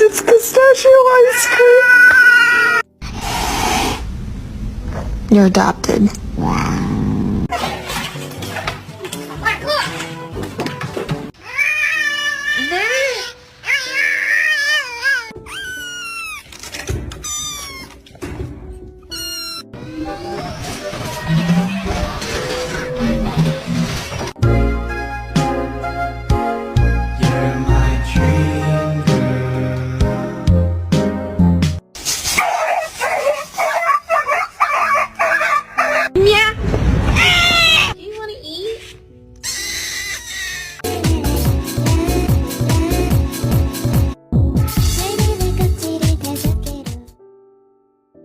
It's pistachio ice cream. You're adopted. You're my dream girl. Mia.